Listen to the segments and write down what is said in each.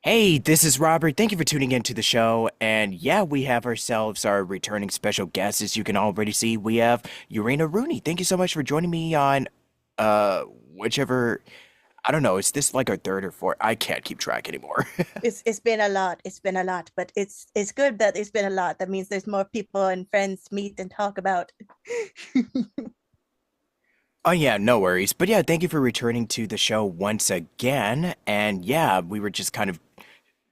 Hey, this is Robert. Thank you for tuning in to the show. And yeah, we have ourselves our returning special guest. As you can already see, we have Erenaroonie. Thank you so much for joining me on uh whichever I don't know, is this like our third or fourth? I can't keep track anymore. It's been a lot. It's been a lot, but it's good that it's been a lot. That means there's more people and friends to meet and talk about. Oh yeah, no worries. But yeah, thank you for returning to the show once again. And yeah, we were just kind of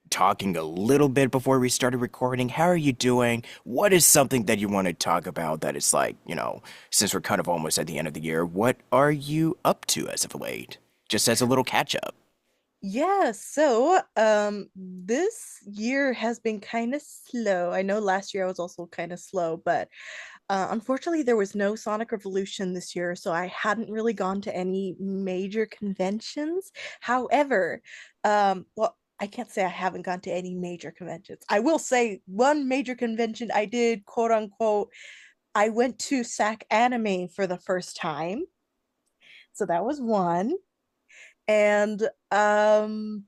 talking a little bit before we started recording. How are you doing? What is something that you want to talk about that is like, since we're kind of almost at the end of the year, what are you up to as of late? Just as a little catch up. Yeah, this year has been kind of slow. I know last year I was also kind of slow, but unfortunately there was no Sonic Revolution this year, so I hadn't really gone to any major conventions. However, well, I can't say I haven't gone to any major conventions. I will say one major convention I did, quote unquote, I went to SAC Anime for the first time. So that was one. And I'm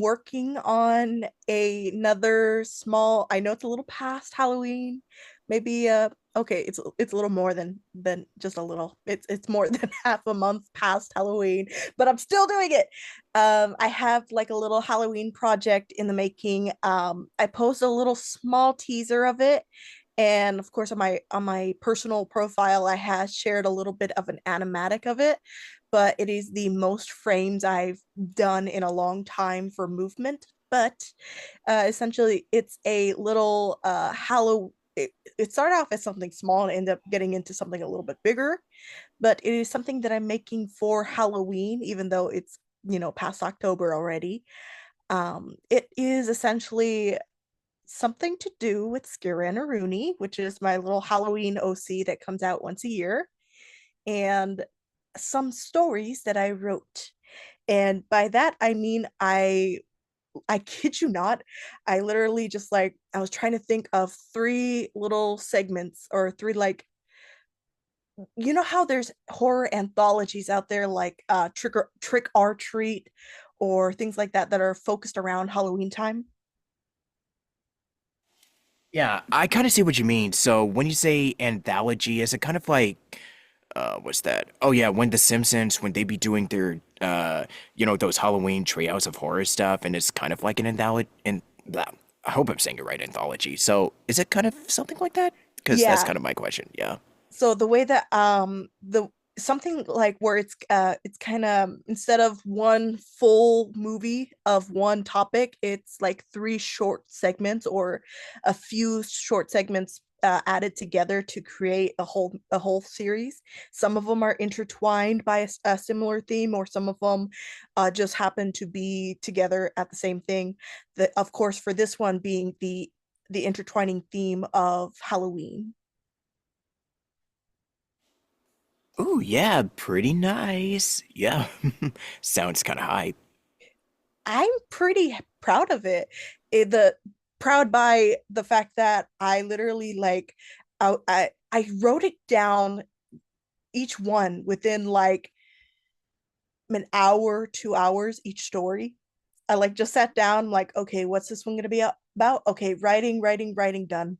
working on another small, I know it's a little past Halloween. Maybe okay, it's a little more than just a little. It's more than half a month past Halloween, but I'm still doing it. I have like a little Halloween project in the making. I posted a little small teaser of it. And of course, on my personal profile, I have shared a little bit of an animatic of it, but it is the most frames I've done in a long time for movement. But essentially, it's a little Halloween. It started off as something small and ended up getting into something a little bit bigger. But it is something that I'm making for Halloween, even though it's past October already. It is essentially something to do with Erenaroonie, which is my little Halloween OC that comes out once a year, and some stories that I wrote. And by that I mean I kid you not, I literally just like I was trying to think of three little segments or three like how there's horror anthologies out there like Trick or Treat or things like that that are focused around Halloween time. Yeah, I kind of see what you mean. So when you say anthology, is it kind of like what's that? Oh yeah, when The Simpsons, when they be doing their those Halloween Treehouse of Horror stuff, and it's kind of like an anthology. And I hope I'm saying it right, anthology. So is it kind of something like that? Because that's Yeah, kind of my question. Yeah. so the way that the something like where it's kind of instead of one full movie of one topic, it's like three short segments or a few short segments added together to create a whole series. Some of them are intertwined by a similar theme, or some of them just happen to be together at the same thing. Of course, for this one being the intertwining theme of Halloween. Ooh, yeah, pretty nice. Yeah. Sounds kind of hype. I'm pretty proud of it. The proud by the fact that I literally like I wrote it down each one within like an hour, 2 hours each story. I like just sat down like, okay, what's this one gonna be about? Okay, writing, done.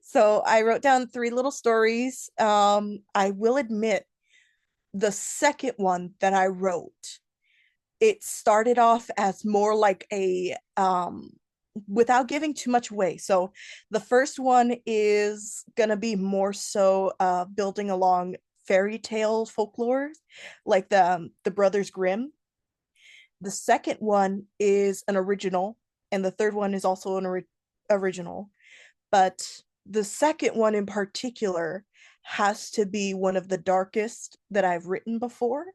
So I wrote down three little stories. I will admit the second one that I wrote, it started off as more like a without giving too much away. So the first one is gonna be more so building along fairy tale folklore, like the Brothers Grimm. The second one is an original, and the third one is also an original. But the second one in particular has to be one of the darkest that I've written before.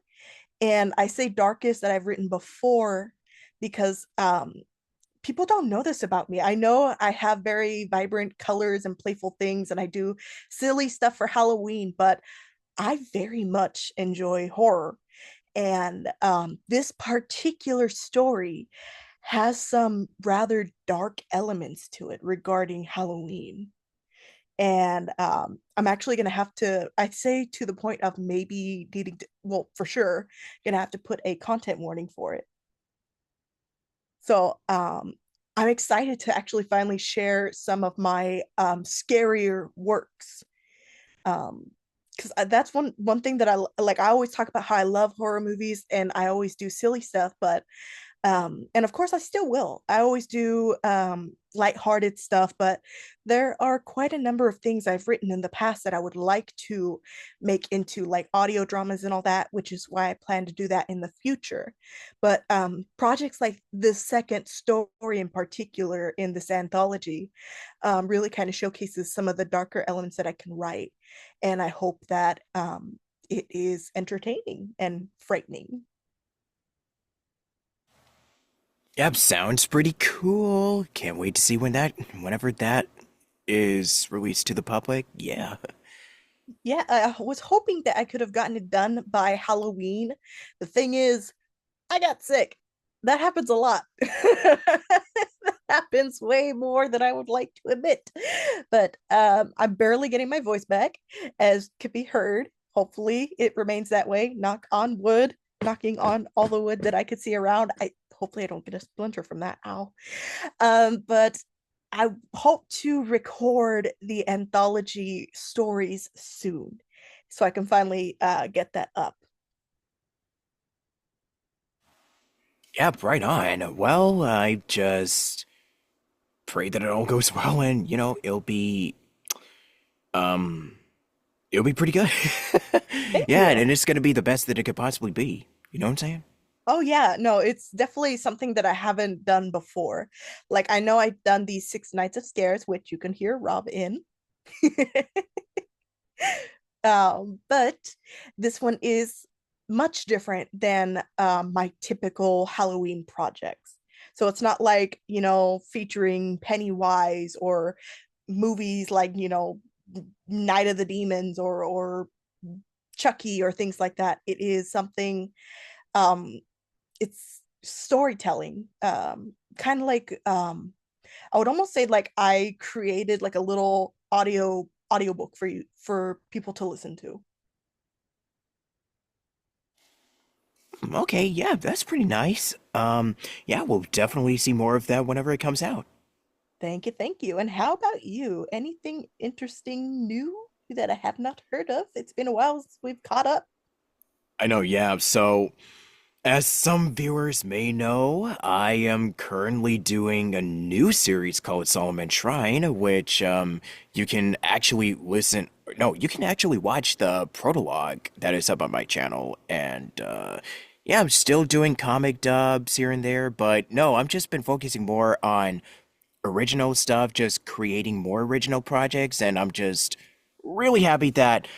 And I say darkest that I've written before because people don't know this about me. I know I have very vibrant colors and playful things, and I do silly stuff for Halloween, but I very much enjoy horror. And this particular story has some rather dark elements to it regarding Halloween. And I'm actually gonna have to, I'd say to the point of maybe needing to, well, for sure, gonna have to put a content warning for it. So I'm excited to actually finally share some of my scarier works. Because that's one thing that like. I always talk about how I love horror movies and I always do silly stuff, but and of course I still will. I always do lighthearted stuff, but there are quite a number of things I've written in the past that I would like to make into like audio dramas and all that, which is why I plan to do that in the future. But projects like the second story in particular in this anthology really kind of showcases some of the darker elements that I can write, and I hope that it is entertaining and frightening. Yep, sounds pretty cool. Can't wait to see whenever that is released to the public. Yeah. Yeah, I was hoping that I could have gotten it done by Halloween. The thing is, I got sick. That happens a lot. That happens way more than I would like to admit. But I'm barely getting my voice back, as could be heard. Hopefully, it remains that way. Knock on wood, knocking on all the wood that I could see around. I hopefully I don't get a splinter from that. Ow. But I hope to record the anthology stories soon, so I can finally get that up. Yep, right on. Well, I just pray that it all goes well and, um it'll be pretty good. Thank Yeah, you. and it's gonna be the best that it could possibly be. You know what I'm saying? Oh yeah, no, it's definitely something that I haven't done before. Like I know I've done these Six Nights of Scares, which you can hear Rob in. But this one is much different than my typical Halloween projects. So it's not like, featuring Pennywise or movies like, Night of the Demons or Chucky or things like that. It is something um it's storytelling. Kind of like I would almost say like I created like a little audiobook for you for people to listen to. Okay, yeah, that's pretty nice. Yeah, we'll definitely see more of that whenever it comes out. Thank you, thank you. And how about you? Anything interesting new that I have not heard of? It's been a while since we've caught up. I know, yeah. So, as some viewers may know, I am currently doing a new series called Solomon Shrine, which you can actually listen. No, you can actually watch the prologue that is up on my channel. And yeah, I'm still doing comic dubs here and there, but no, I've just been focusing more on original stuff, just creating more original projects, and I'm just really happy that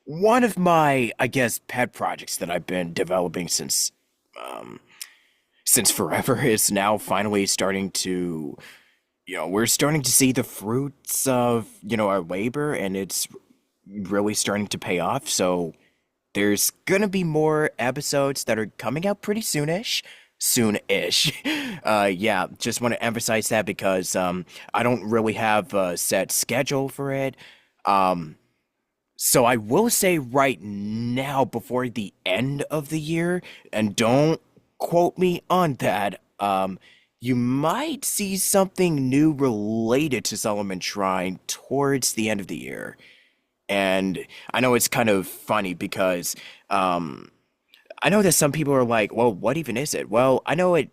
one of my, I guess, pet projects that I've been developing um since forever is now finally starting to, we're starting to see the fruits of, our labor, and it's really starting to pay off. So there's gonna be more episodes that are coming out pretty soonish. Soon-ish. Yeah, just want to emphasize that because I don't really have a set schedule for it. Um, so I will say right now, before the end of the year, and don't quote me on that, you might see something new related to Solomon Shrine towards the end of the year. And I know it's kind of funny because I know that some people are like, well, what even is it? Well, I know it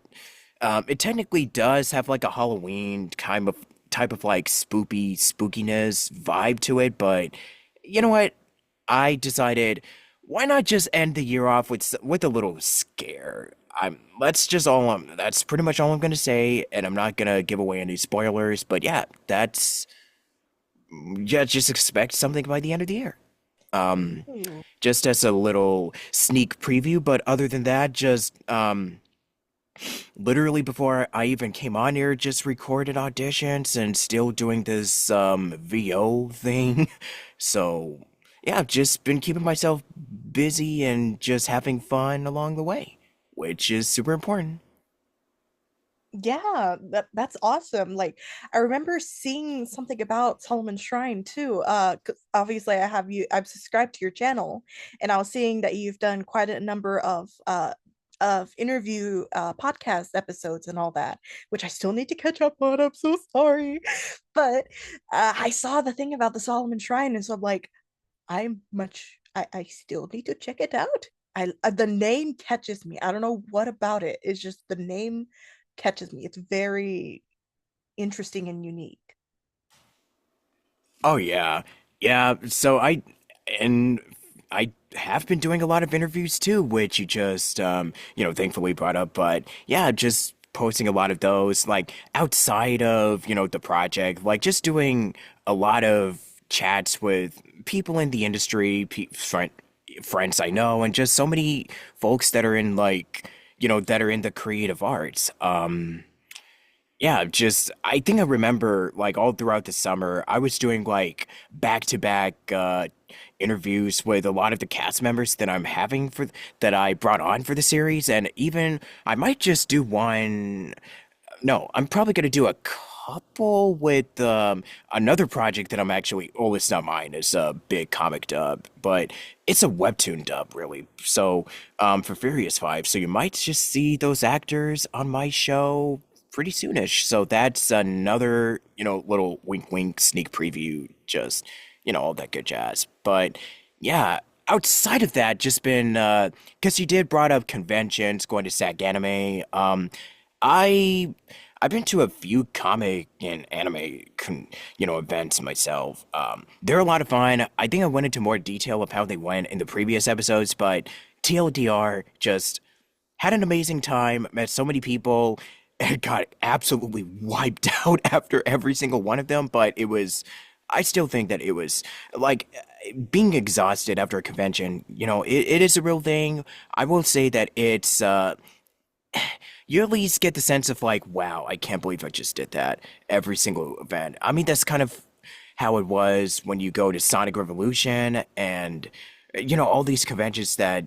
technically does have like a Halloween kind of type of like spookiness vibe to it, but you know what? I decided, why not just end the year off with a little scare? That's pretty much all I'm gonna say, and I'm not gonna give away any spoilers, but yeah, yeah, just expect something by the end of the year. Um, Ooh. just as a little sneak preview, but other than that, just literally before I even came on here, just recorded auditions and still doing this VO thing. So yeah, I've just been keeping myself busy and just having fun along the way, which is super important. Yeah, that's awesome. Like I remember seeing something about Solomon Shrine too. 'Cause obviously I've subscribed to your channel and I was seeing that you've done quite a number of interview podcast episodes and all that, which I still need to catch up on. I'm so sorry. But I saw the thing about the Solomon Shrine and so I'm like, I still need to check it out. The name catches me. I don't know what about it. It's just the name catches me. It's very interesting and unique. Oh yeah. Yeah, and I have been doing a lot of interviews too, which you just thankfully brought up, but yeah, just posting a lot of those like outside of, the project, like just doing a lot of chats with people in the industry, friends I know, and just so many folks that are in like, that are in the creative arts. Yeah, just I think I remember like all throughout the summer, I was doing like back-to-back interviews with a lot of the cast members that that I brought on for the series, and even I might just do one. No, I'm probably gonna do a couple with another project that I'm actually. Oh, it's not mine. It's a big comic dub, but it's a webtoon dub, really. So, for Furious 5, so you might just see those actors on my show pretty soonish. So that's another, little wink, wink sneak preview. Just, all that good jazz. But yeah. Outside of that, just been because you did brought up conventions, going to SAG Anime. I I've been to a few comic and anime events myself. They're a lot of fun. I think I went into more detail of how they went in the previous episodes, but TLDR, just had an amazing time, met so many people, and got absolutely wiped out after every single one of them, but I still think that it was like being exhausted after a convention, it is a real thing. I will say that you at least get the sense of like, wow, I can't believe I just did that every single event. I mean, that's kind of how it was when you go to Sonic Revolution and all these conventions that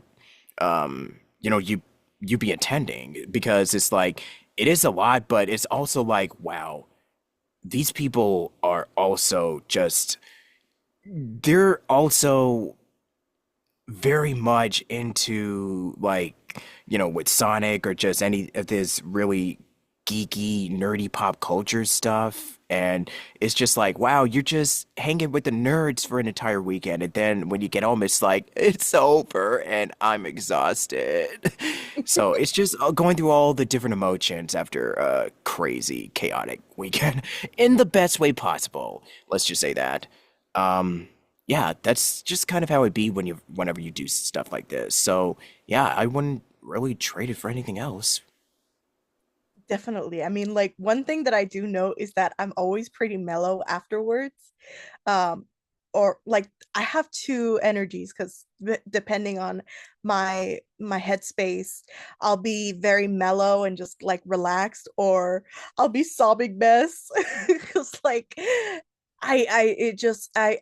you be attending, because it's like it is a lot, but it's also like, wow, these people are also just they're also very much into like, with Sonic or just any of this really geeky, nerdy pop culture stuff. And it's just like, wow, you're just hanging with the nerds for an entire weekend. And then when you get home, it's like, it's over and I'm exhausted. So it's just going through all the different emotions after a crazy, chaotic weekend in the best way possible. Let's just say that. Um, yeah, that's just kind of how it be whenever you do stuff like this. So yeah, I wouldn't really trade it for anything else. Definitely. I mean, like one thing that I do know is that I'm always pretty mellow afterwards. Um, or like I have two energies because depending on my headspace, I'll be very mellow and just like relaxed, or I'll be sobbing mess because like I it just I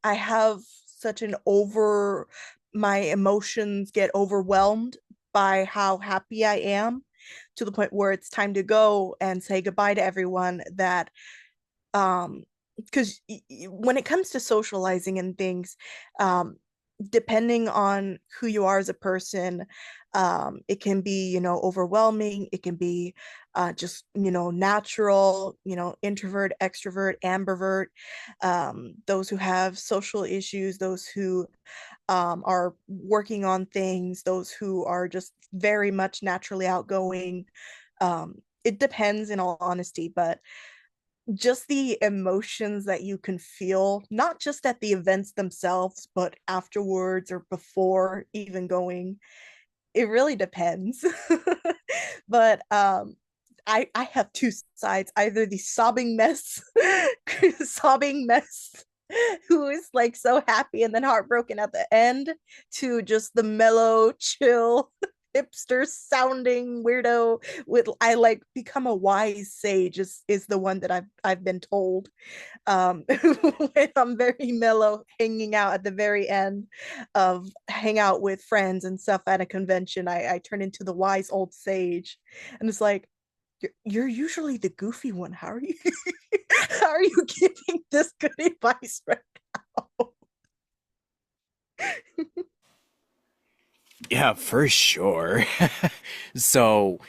have such an over my emotions get overwhelmed by how happy I am to the point where it's time to go and say goodbye to everyone that um because when it comes to socializing and things, um depending on who you are as a person, it can be, overwhelming. It can be just, natural, introvert, extrovert, ambivert, those who have social issues, those who are working on things, those who are just very much naturally outgoing. It depends, in all honesty, but just the emotions that you can feel, not just at the events themselves, but afterwards or before even going, it really depends. But I have two sides, either the sobbing mess, sobbing mess who is like so happy and then heartbroken at the end, to just the mellow, chill, hipster sounding weirdo with I like become a wise sage is the one that I've been told. When I'm very mellow, hanging out at the very end of hang out with friends and stuff at a convention, I turn into the wise old sage, and it's like, You're usually the goofy one. How are you how are you giving this good advice right now? Yeah, for sure. So,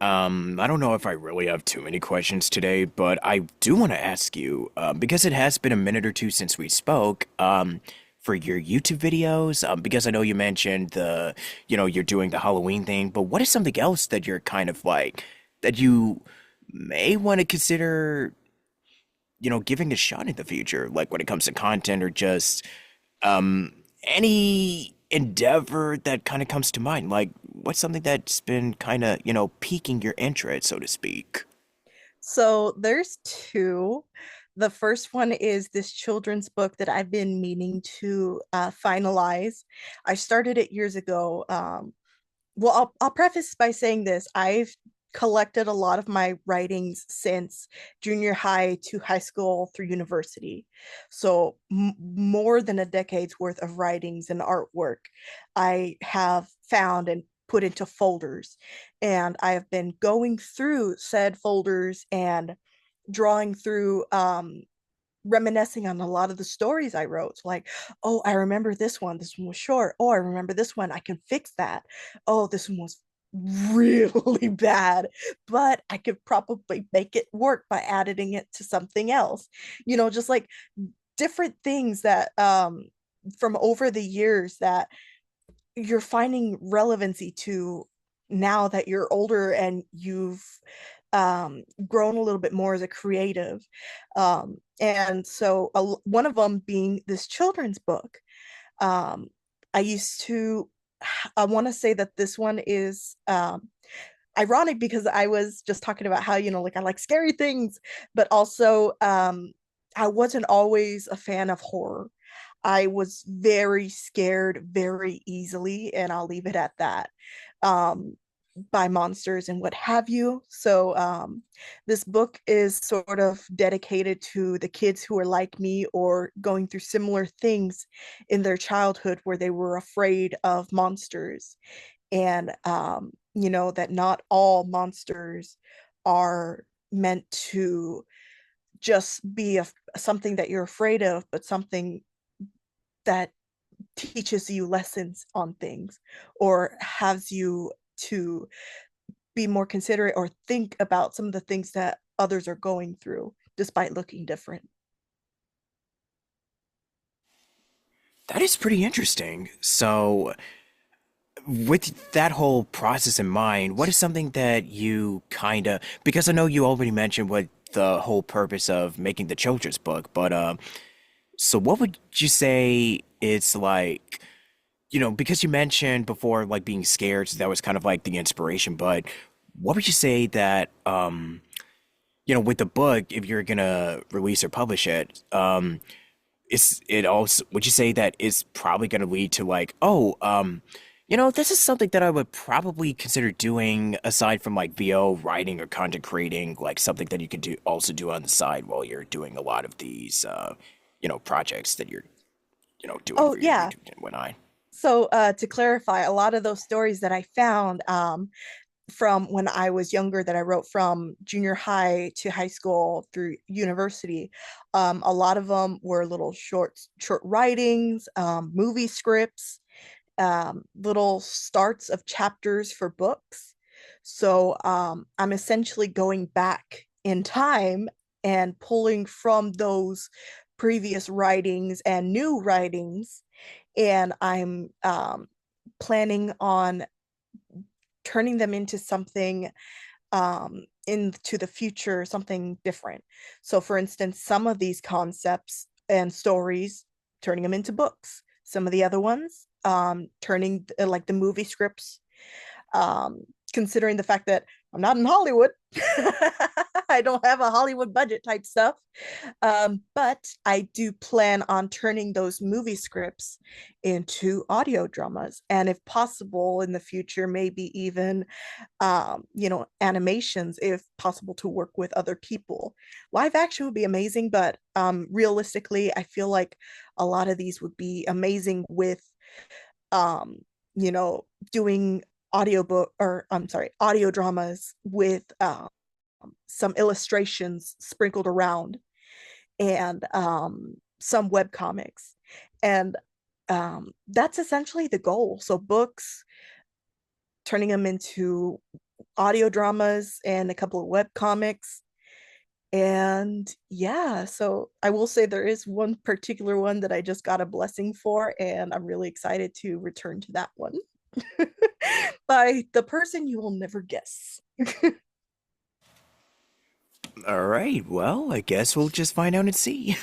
I don't know if I really have too many questions today, but I do want to ask you, because it has been a minute or two since we spoke, for your YouTube videos, because I know you mentioned you're doing the Halloween thing, but what is something else that you're kind of like, that you may want to consider, giving a shot in the future, like when it comes to content or just any endeavor that kind of comes to mind? Like, what's something that's been kind of, piquing your interest, so to speak? So there's two. The first one is this children's book that I've been meaning to finalize. I started it years ago. Well, I'll preface by saying this. I've collected a lot of my writings since junior high to high school through university. So more than a decade's worth of writings and artwork I have found and put into folders. And I have been going through said folders and drawing through reminiscing on a lot of the stories I wrote. Like, oh, I remember this one. This one was short. Oh, I remember this one. I can fix that. Oh, this one was really bad, but I could probably make it work by adding it to something else. Just like different things that from over the years that you're finding relevancy to now that you're older and you've grown a little bit more as a creative. And so one of them being this children's book. Um, I used to, I want to say that this one is ironic because I was just talking about how, like I like scary things, but also I wasn't always a fan of horror. I was very scared very easily, and I'll leave it at that. Um, by monsters and what have you. So this book is sort of dedicated to the kids who are like me or going through similar things in their childhood where they were afraid of monsters. And that not all monsters are meant to just be something that you're afraid of, but something that teaches you lessons on things or has you to be more considerate or think about some of the things that others are going through despite looking different. That is pretty interesting. So, with that whole process in mind, what is something that you kind of, because I know you already mentioned what the whole purpose of making the children's book, but so what would you say it's like, because you mentioned before like being scared, so that was kind of like the inspiration, but what would you say that with the book, if you're gonna release or publish it, is it also, would you say that it's probably gonna lead to like, oh, this is something that I would probably consider doing aside from like VO writing or content creating, like something that you could do also do on the side while you're doing a lot of these projects that you're, doing Oh, for your yeah. YouTube and whatnot. So, to clarify, a lot of those stories that I found from when I was younger that I wrote from junior high to high school through university, a lot of them were little short writings, movie scripts, little starts of chapters for books. So I'm essentially going back in time and pulling from those previous writings and new writings, and I'm planning on turning them into something into the future, something different. So, for instance, some of these concepts and stories, turning them into books. Some of the other ones, turning like the movie scripts, um, considering the fact that I'm not in Hollywood. I don't have a Hollywood budget type stuff. But I do plan on turning those movie scripts into audio dramas. And if possible in the future, maybe even animations if possible to work with other people. Live action would be amazing, but realistically, I feel like a lot of these would be amazing with um, doing audiobook or I'm sorry, audio dramas with some illustrations sprinkled around, and some web comics. And that's essentially the goal. So books, turning them into audio dramas and a couple of web comics. And yeah, so I will say there is one particular one that I just got a blessing for, and I'm really excited to return to that one by the person you will never guess. All right, well, I guess we'll just find out and see.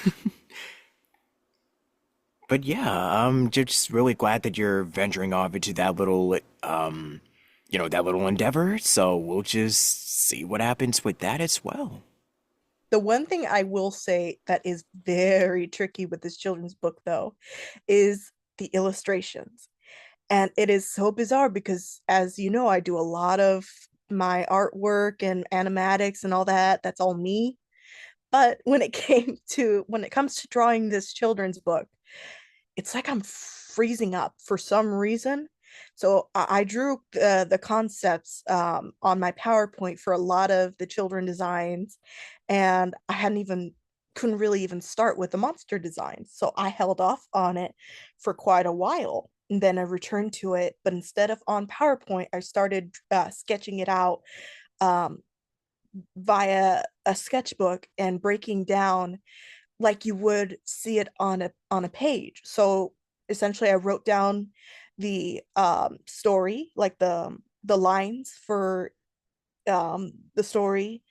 But yeah, I'm just really glad that you're venturing off into that little, that little endeavor. So we'll just see what happens with that as well. The one thing I will say that is very tricky with this children's book, though, is the illustrations. And it is so bizarre because, as you know, I do a lot of my artwork and animatics and all that. That's all me. But when it comes to drawing this children's book, it's like I'm freezing up for some reason. So I drew the concepts on my PowerPoint for a lot of the children designs, and I hadn't even couldn't really even start with the monster designs. So I held off on it for quite a while. And then I returned to it, but instead of on PowerPoint, I started sketching it out um, via a sketchbook and breaking down like you would see it on a page. So essentially I wrote down the story, like the lines for the story,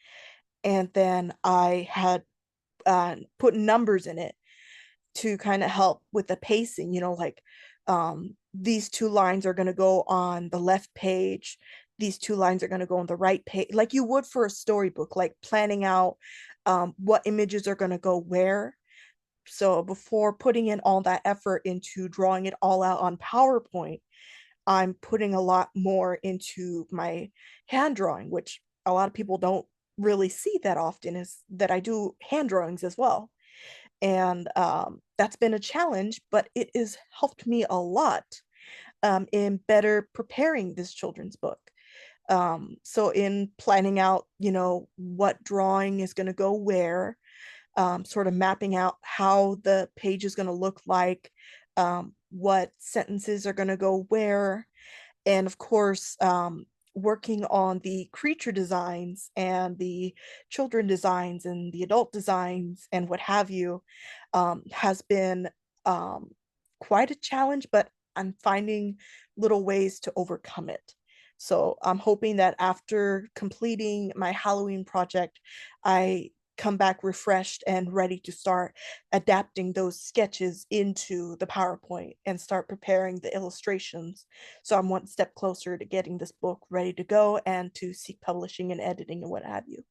and then I had put numbers in it to kind of help with the pacing, like these two lines are going to go on the left page, these two lines are going to go on the right page, like you would for a storybook, like planning out what images are going to go where. So before putting in all that effort into drawing it all out on PowerPoint, I'm putting a lot more into my hand drawing, which a lot of people don't really see that often, is that I do hand drawings as well. And that's been a challenge, but it has helped me a lot in better preparing this children's book. So in planning out, what drawing is going to go where, sort of mapping out how the page is going to look like, what sentences are going to go where, and of course, working on the creature designs and the children designs and the adult designs and what have you, has been um, quite a challenge, but I'm finding little ways to overcome it. So I'm hoping that after completing my Halloween project, I come back refreshed and ready to start adapting those sketches into the PowerPoint and start preparing the illustrations. So I'm one step closer to getting this book ready to go and to seek publishing and editing and what have you.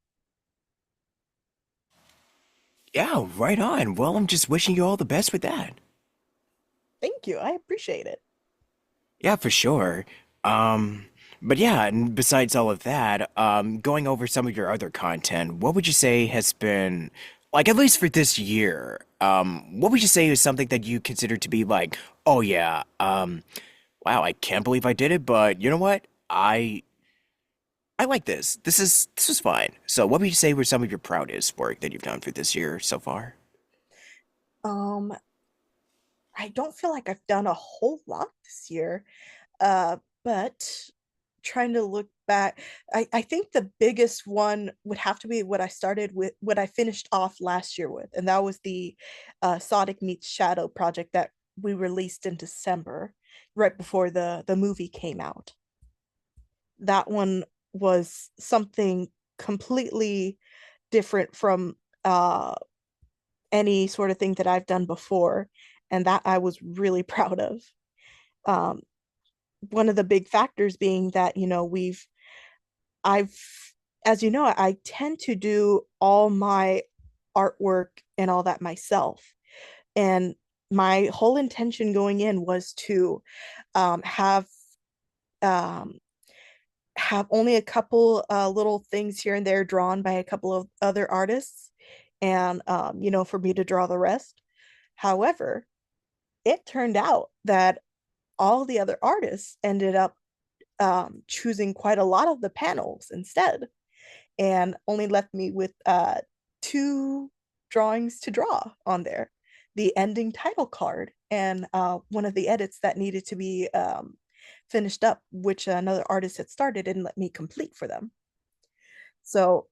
Yeah, right on. Well, I'm just wishing you all the best with that. Thank you. I appreciate it. Yeah, for sure. Um, but yeah, and besides all of that, going over some of your other content, what would you say has been, like, at least for this year, what would you say is something that you consider to be like, oh yeah, wow, I can't believe I did it, but you know what? I like this. This is fine. So, what would you say were some of your proudest work that you've done for this year so far? Um, I don't feel like I've done a whole lot this year. But trying to look back, I think the biggest one would have to be what I started with, what I finished off last year with, and that was the Sonic Meets Shadow project that we released in December, right before the movie came out. That one was something completely different from any sort of thing that I've done before, and that I was really proud of. Um, One of the big factors being that, I've, as you know, I tend to do all my artwork and all that myself. And my whole intention going in was to um, have um, have only a couple little things here and there drawn by a couple of other artists, and for me to draw the rest. However, it turned out that all the other artists ended up choosing quite a lot of the panels instead. and only left me with two drawings to draw on there, the ending title card and one of the edits that needed to be finished up, which another artist had started and let me complete for them. So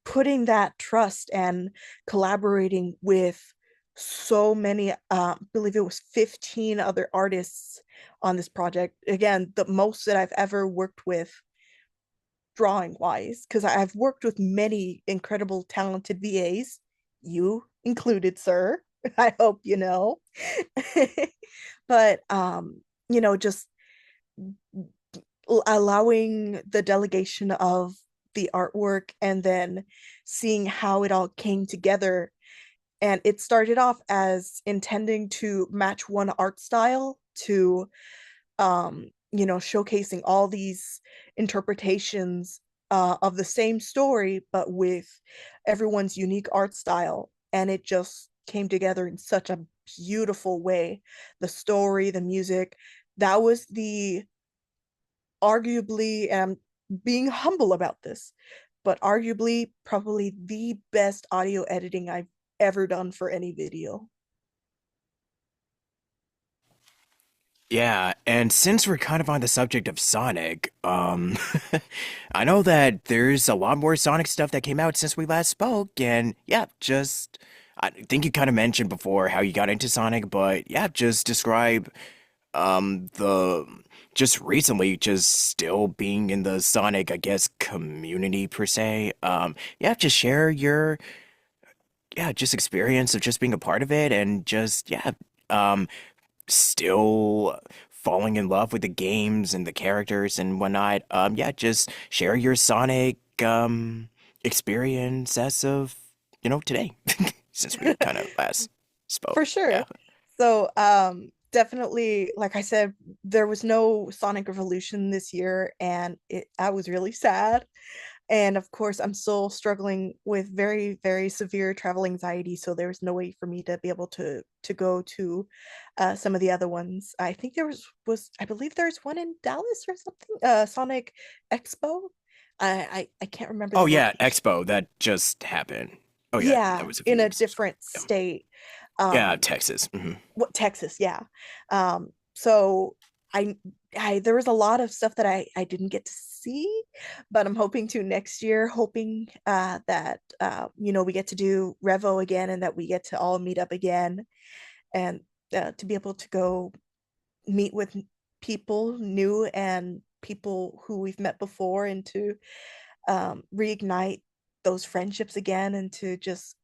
putting that trust and collaborating with so many, I believe it was 15 other artists on this project. Again, the most that I've ever worked with drawing wise, because I've worked with many incredible, talented VAs, you included, sir. I hope you know. But just allowing the delegation of the artwork and then seeing how it all came together. And it started off as intending to match one art style to showcasing all these interpretations of the same story, but with everyone's unique art style. And it just came together in such a beautiful way. The story, the music, that was the arguably, and I'm being humble about this, but arguably probably the best audio editing I've ever done for any video. Yeah, and since we're kind of on the subject of Sonic, I know that there's a lot more Sonic stuff that came out since we last spoke, and yeah, just I think you kind of mentioned before how you got into Sonic, but yeah, just describe the just recently just still being in the Sonic, I guess, community per se. Yeah, just share your yeah, just experience of just being a part of it and just yeah, um still falling in love with the games and the characters and whatnot. Yeah, just share your Sonic experience as of, today, since we kind of last spoke. For Yeah. sure. So, definitely, like I said, there was no Sonic Revolution this year, and I was really sad. And of course, I'm still struggling with very, very severe travel anxiety, so there was no way for me to be able to go to some of the other ones. I think I believe there's one in Dallas or something, Sonic Expo. I can't remember Oh the yeah, location. Expo that just happened. Oh yeah, that Yeah, was a few in a weeks. different Yeah, state. yeah, Um, Texas. what Texas, yeah. So I there was a lot of stuff that I didn't get to see, but I'm hoping to next year, hoping that we get to do Revo again and that we get to all meet up again and to be able to go meet with people new and people who we've met before and to reignite those friendships again and to just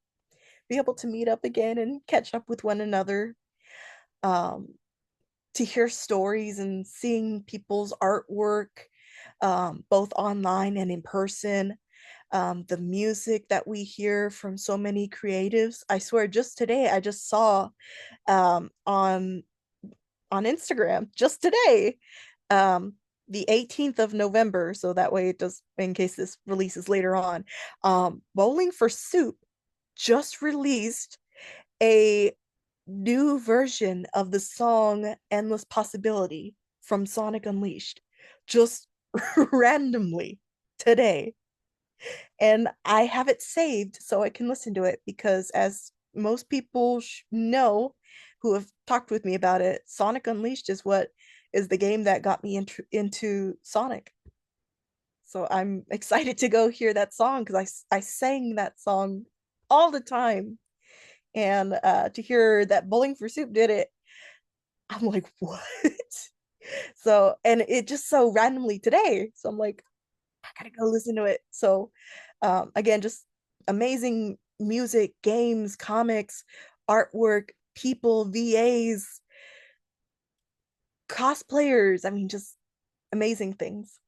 be able to meet up again and catch up with one another. Um, to hear stories and seeing people's artwork, both online and in person. The music that we hear from so many creatives. I swear, just today I just saw on Instagram just today, um, the 18th of November. So that way it does, in case this releases later on. Bowling for Soup just released a new version of the song Endless Possibility from Sonic Unleashed just randomly today. And I have it saved so I can listen to it because, as most people know who have talked with me about it, Sonic Unleashed is what is the game that got me into Sonic. So I'm excited to go hear that song because I sang that song all the time. And to hear that Bowling for Soup did it, I'm like, what? So, and it just so randomly today. So I'm like, I gotta go listen to it. So, again, just amazing music, games, comics, artwork, people, VAs, cosplayers. I mean, just amazing things.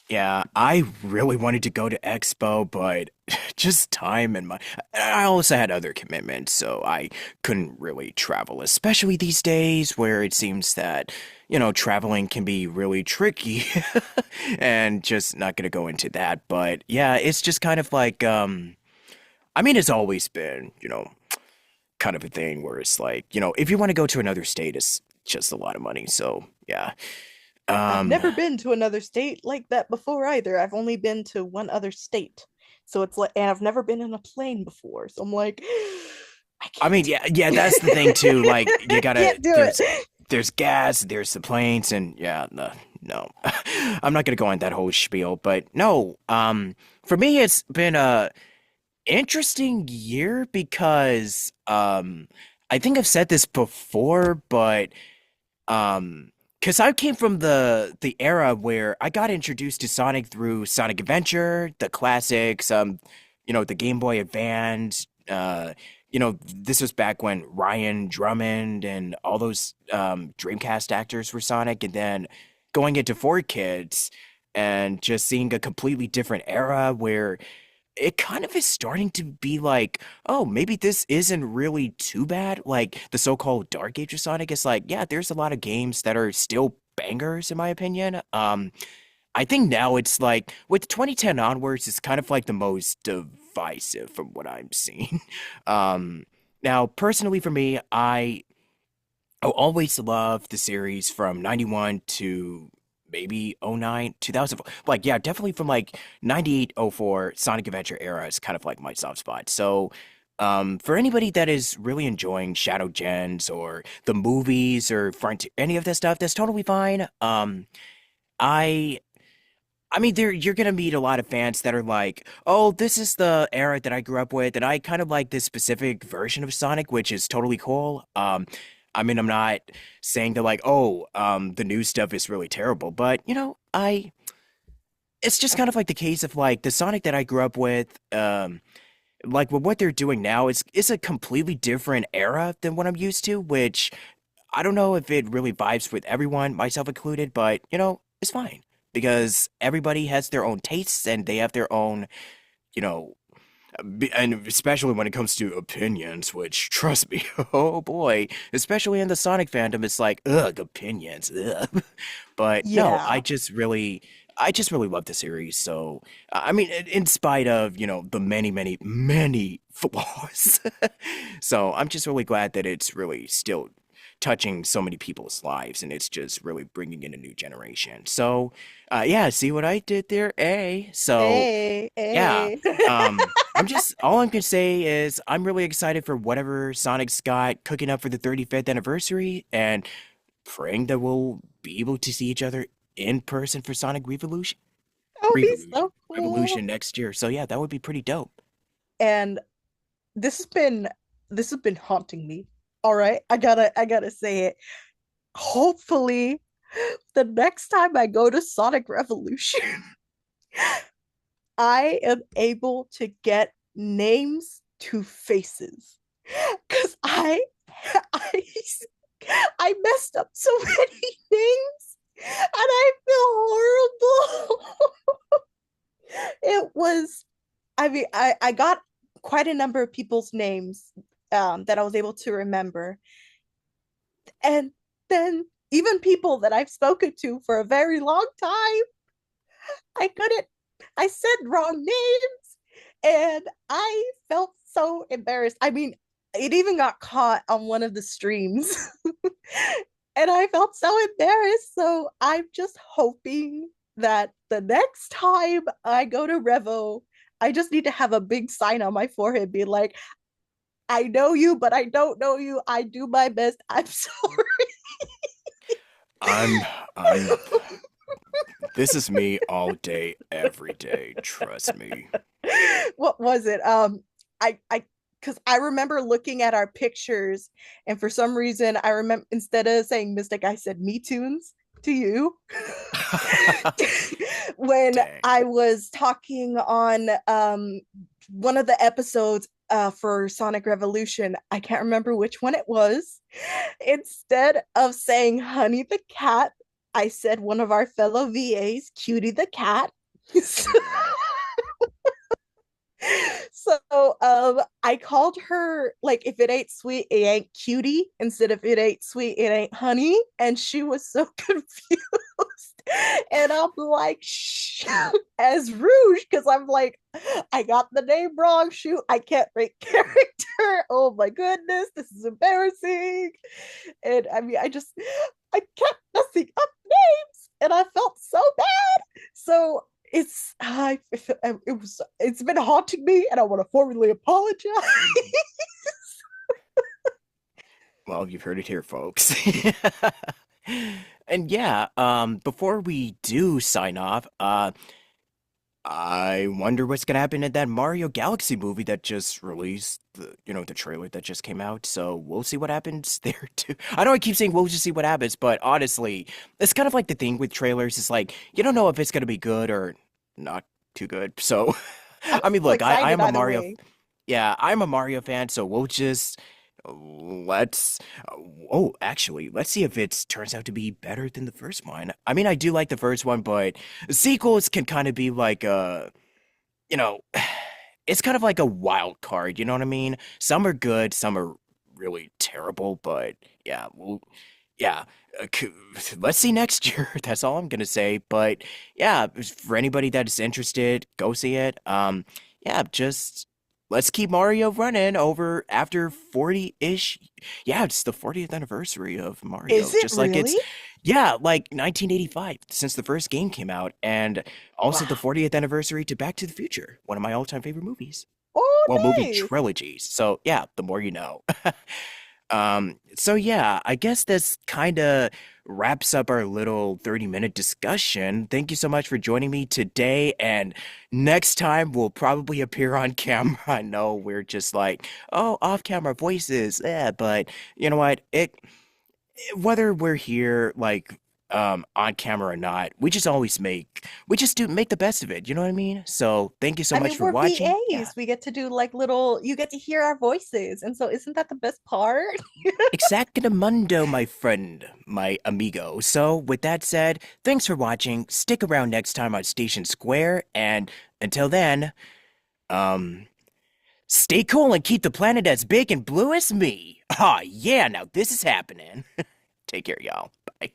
Yeah, I really wanted to go to Expo, but just time and I also had other commitments, so I couldn't really travel, especially these days where it seems that, traveling can be really tricky. And just not gonna go into that, but yeah, it's just kind of like, I mean, it's always been, kind of a thing where it's like, if you want to go to another state, it's just a lot of money. So yeah. I've Um, never been to another state like that before either. I've only been to one other state. So it's like, and I've never been in a plane before. So I'm like, I I can't mean, do yeah, yeah, that's the thing too. Like, you it. gotta, Can't do it. there's gas, there's the planes, and yeah, no, no, I'm not gonna go on that whole spiel. But no, for me, it's been a interesting year because, I think I've said this before, but because I came from the era where I got introduced to Sonic through Sonic Adventure, the classics, the Game Boy Advance, this was back when Ryan Drummond and all those Dreamcast actors were Sonic, and then going into 4Kids and just seeing a completely different era where it kind of is starting to be like, oh, maybe this isn't really too bad. Like the so-called Dark Age of Sonic is like, yeah, there's a lot of games that are still bangers in my opinion. I think now it's like with 2010 onwards, it's kind of like the most divisive from what I'm seeing. Um, Now personally for me, I always loved the series from 91 to maybe '09, 2000. Like, yeah, definitely from like 98, '04 Sonic Adventure era is kind of like my soft spot. So, for anybody that is really enjoying Shadow Gens or the movies or Frontier, any of this stuff, that's totally fine. I I mean, you're gonna meet a lot of fans that are like, "Oh, this is the era that I grew up with, and I kind of like this specific version of Sonic, which is totally cool." I mean, I'm not saying that like, "Oh, the new stuff is really terrible," but it's just kind of like the case of like the Sonic that I grew up with. Like with what they're doing now is a completely different era than what I'm used to, which I don't know if it really vibes with everyone, myself included, but it's fine because everybody has their own tastes and they have their own, you know, and especially when it comes to opinions, which trust me, oh boy, especially in the Sonic fandom, it's like, ugh, opinions, ugh. But no, Yeah. I just really love the series. So, I mean, in spite of, the many, many, many flaws. So I'm just really glad that it's really still touching so many people's lives and it's just really bringing in a new generation. So, yeah, see what I did there, eh? So, Hey, yeah. hey. All I'm gonna say is I'm really excited for whatever Sonic's got cooking up for the 35th anniversary and praying that we'll be able to see each other in person for Sonic Revolution. That would be Revolution. so cool. Revolution next year. So yeah, that would be pretty dope. And this has been this has been haunting me. All right. I gotta say it. Hopefully, the next time I go to Sonic Revolution, I am able to get names to faces. Cause I I messed up so many things and I feel horrible. It was, I mean, I got quite a number of people's names that I was able to remember. And then even people that I've spoken to for a very long time, I couldn't, I said wrong names and I felt so embarrassed. I mean, it even got caught on one of the streams and I felt so embarrassed. So I'm just hoping that the next time I go to Revo, I just need to have a big sign on my forehead being like, I know you, but I don't know you. I do my best. I'm sorry. I'm I'm this is me all day, every day. Trust me. What was it? I because I remember looking at our pictures, and for some reason, I remember instead of saying Mystic, I said Me Tunes to you when Dang. I was talking on one of the episodes for Sonic Revolution. I can't remember which one it was. Instead of saying Honey the cat, I said one of our fellow VAs, Cutie the cat. So I called her like if it ain't sweet, it ain't cutie, instead of it ain't sweet, it ain't honey. And she was so confused. And I'm like, shh, as Rouge, because I'm like, I got the name wrong. Shoot, I can't rate character. Oh my goodness, this is embarrassing. And I mean, I kept messing up names. And it's been haunting me, and I want to formally apologize. Well, you've heard it here, folks. And yeah, before we do sign off, I wonder what's gonna happen in that Mario Galaxy movie that just released, the trailer that just came out. So we'll see what happens there too. I know I keep saying we'll just see what happens, but honestly, it's kind of like the thing with trailers. It's like you don't know if it's gonna be good or not too good. So, I'm I mean, still look, I excited am a either Mario. way. Yeah, I'm a Mario fan, so we'll just let's. Oh, actually, let's see if it turns out to be better than the first one. I mean, I do like the first one, but sequels can kind of be like you know, it's kind of like a wild card. You know what I mean? Some are good, some are really terrible, but yeah, well, yeah. Uh, c- let's see next year. That's all I'm gonna say. But yeah, for anybody that is interested, go see it. Yeah, just let's keep Mario running over after 40-ish. Yeah, it's the 40th anniversary of Is Mario. it Just like really? it's, yeah, like 1985 since the first game came out, and also the Wow. 40th anniversary to Back to the Future, one of my all-time favorite movies. Oh, Well, movie nice. trilogies. So yeah, the more you know. So yeah, I guess this kind of wraps up our little 30-minute discussion. Thank you so much for joining me today. And next time we'll probably appear on camera. I know we're just like, oh, off camera voices. Yeah, but you know what? Whether we're here like on camera or not, we just do make the best of it. You know what I mean? So thank you so I much mean, for we're watching. Yeah. VAs. We get to do like you get to hear our voices. And so isn't that the best part? Exactamundo, my friend, my amigo. So, with that said, thanks for watching. Stick around next time on Station Square, and until then, um, stay cool and keep the planet as big and blue as me. Ah, yeah, now this is happening. Take care, y'all. Bye.